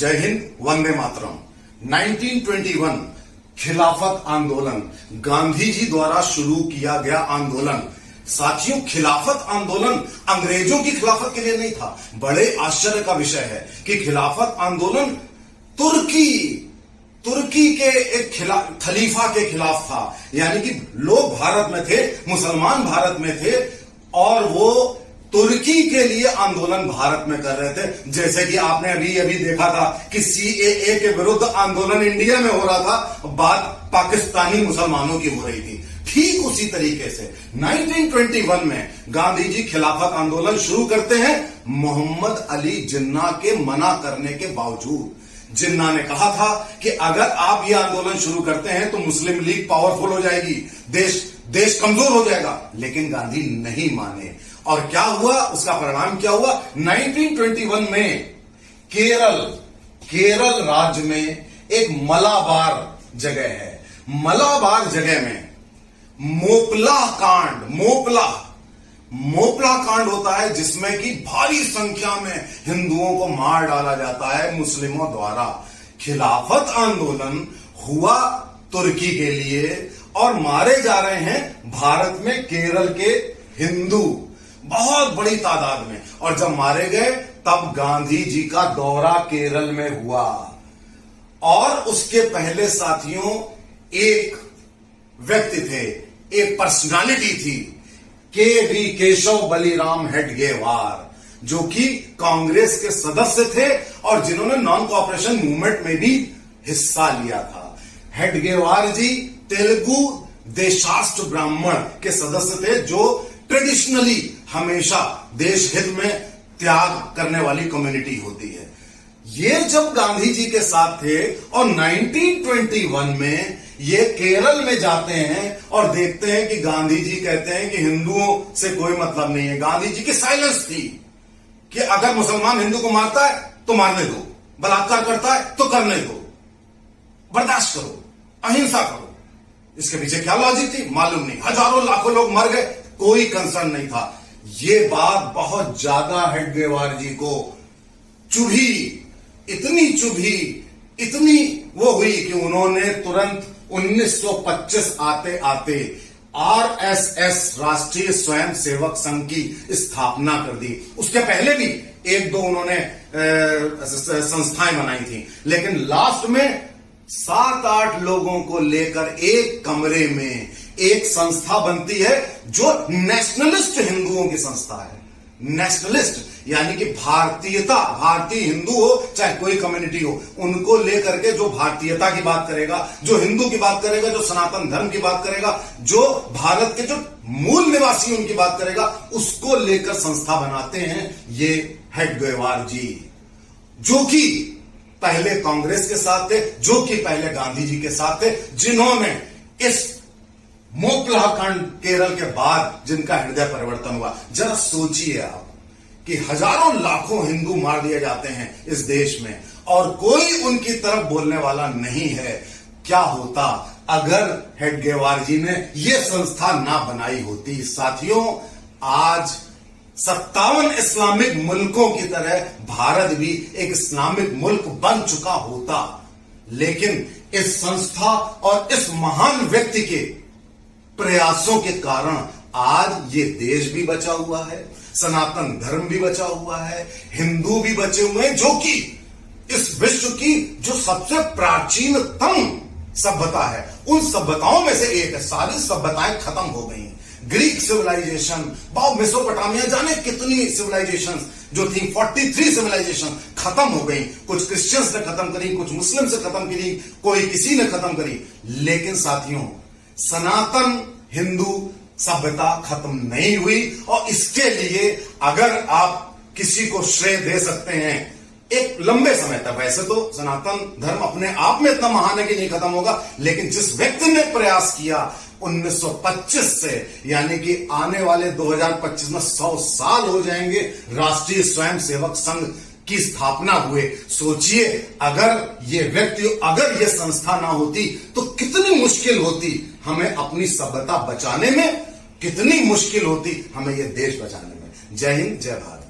जय हिंद, वंदे मातरम। 1921 खिलाफत आंदोलन, गांधी जी द्वारा शुरू किया गया आंदोलन। साथियों, खिलाफत आंदोलन अंग्रेजों की खिलाफत के लिए नहीं था। बड़े आश्चर्य का विषय है कि खिलाफत आंदोलन तुर्की के एक खलीफा के खिलाफ था। यानी कि लोग भारत में थे, मुसलमान भारत में थे और वो तुर्की के लिए आंदोलन भारत में कर रहे थे। जैसे कि आपने अभी देखा था कि CAA के विरुद्ध आंदोलन इंडिया में हो रहा था, बात पाकिस्तानी मुसलमानों की हो रही थी। ठीक उसी तरीके से 1921 में गांधी जी खिलाफत आंदोलन शुरू करते हैं, मोहम्मद अली जिन्ना के मना करने के बावजूद। जिन्ना ने कहा था कि अगर आप यह आंदोलन शुरू करते हैं तो मुस्लिम लीग पावरफुल हो जाएगी, देश कमजोर हो जाएगा। लेकिन गांधी नहीं माने और क्या हुआ, उसका परिणाम क्या हुआ। 1921 में केरल राज्य में एक मलाबार जगह है, मलाबार जगह में मोपला कांड होता है, जिसमें कि भारी संख्या में हिंदुओं को मार डाला जाता है मुस्लिमों द्वारा। खिलाफत आंदोलन हुआ तुर्की के लिए और मारे जा रहे हैं भारत में केरल के हिंदू बहुत बड़ी तादाद में। और जब मारे गए तब गांधी जी का दौरा केरल में हुआ और उसके पहले साथियों एक व्यक्ति थे, एक पर्सनालिटी थी, के.वी. केशव बलिराम हेडगेवार, जो कि कांग्रेस के सदस्य थे और जिन्होंने नॉन कोऑपरेशन मूवमेंट में भी हिस्सा लिया था। हेडगेवार जी तेलुगु देशाष्ट्र ब्राह्मण के सदस्य थे, जो ट्रेडिशनली हमेशा देश हित में त्याग करने वाली कम्युनिटी होती है। ये जब गांधी जी के साथ थे और 1921 में ये केरल में जाते हैं और देखते हैं कि गांधी जी कहते हैं कि हिंदुओं से कोई मतलब नहीं है। गांधी जी की साइलेंस थी कि अगर मुसलमान हिंदू को मारता है तो मारने दो, बलात्कार करता है तो करने दो, बर्दाश्त करो, अहिंसा करो। इसके पीछे क्या लॉजिक थी मालूम नहीं। हजारों लाखों लोग मर गए, कोई कंसर्न नहीं था। ये बात बहुत ज्यादा हेडगेवार जी को चुभी, इतनी वो हुई कि उन्होंने तुरंत 1925 आते आते RSS राष्ट्रीय स्वयं सेवक संघ की स्थापना कर दी। उसके पहले भी एक दो उन्होंने संस्थाएं बनाई थी, लेकिन लास्ट में 7-8 लोगों को लेकर एक कमरे में एक संस्था बनती है जो नेशनलिस्ट हिंदुओं की संस्था है। नेशनलिस्ट यानी कि भारतीय हिंदू हो चाहे कोई कम्युनिटी हो, उनको लेकर के जो भारतीयता की बात करेगा, जो हिंदू की बात करेगा, जो सनातन धर्म की बात करेगा, जो भारत के जो मूल निवासी उनकी बात करेगा, उसको लेकर संस्था बनाते हैं ये हेडगेवार जी, जो कि पहले कांग्रेस के साथ थे, जो कि पहले गांधी जी के साथ थे, जिन्होंने इस मोपला कांड केरल के बाद जिनका हृदय परिवर्तन हुआ। जरा सोचिए आप कि हजारों लाखों हिंदू मार दिए जाते हैं इस देश में और कोई उनकी तरफ बोलने वाला नहीं है। क्या होता अगर हेडगेवार जी ने यह संस्था ना बनाई होती। साथियों, आज 57 इस्लामिक मुल्कों की तरह भारत भी एक इस्लामिक मुल्क बन चुका होता, लेकिन इस संस्था और इस महान व्यक्ति के प्रयासों के कारण आज ये देश भी बचा हुआ है, सनातन धर्म भी बचा हुआ है, हिंदू भी बचे हुए हैं, जो कि इस विश्व की जो सबसे प्राचीनतम सभ्यता है, उन सभ्यताओं में से एक है। सारी सभ्यताएं खत्म हो गई हैं। ग्रीक सिविलाइजेशन, मेसोपोटामिया, जाने कितनी सिविलाइजेशन जो थी, 43 सिविलाइजेशन खत्म हो गई। कुछ क्रिश्चियंस ने खत्म करी, कुछ मुस्लिम से खत्म करी, कोई किसी ने खत्म करी। लेकिन साथियों, सनातन हिंदू सभ्यता खत्म नहीं हुई और इसके लिए अगर आप किसी को श्रेय दे सकते हैं एक लंबे समय तक, वैसे तो सनातन धर्म अपने आप में इतना महान है कि नहीं खत्म होगा, लेकिन जिस व्यक्ति ने प्रयास किया 1925 से, यानी कि आने वाले 2025 में 100 साल हो जाएंगे राष्ट्रीय स्वयं सेवक संघ की स्थापना हुए। सोचिए अगर ये व्यक्ति, अगर ये संस्था ना होती तो कितनी मुश्किल होती हमें अपनी सभ्यता बचाने में, कितनी मुश्किल होती हमें ये देश बचाने में। जय हिंद, जय भारत।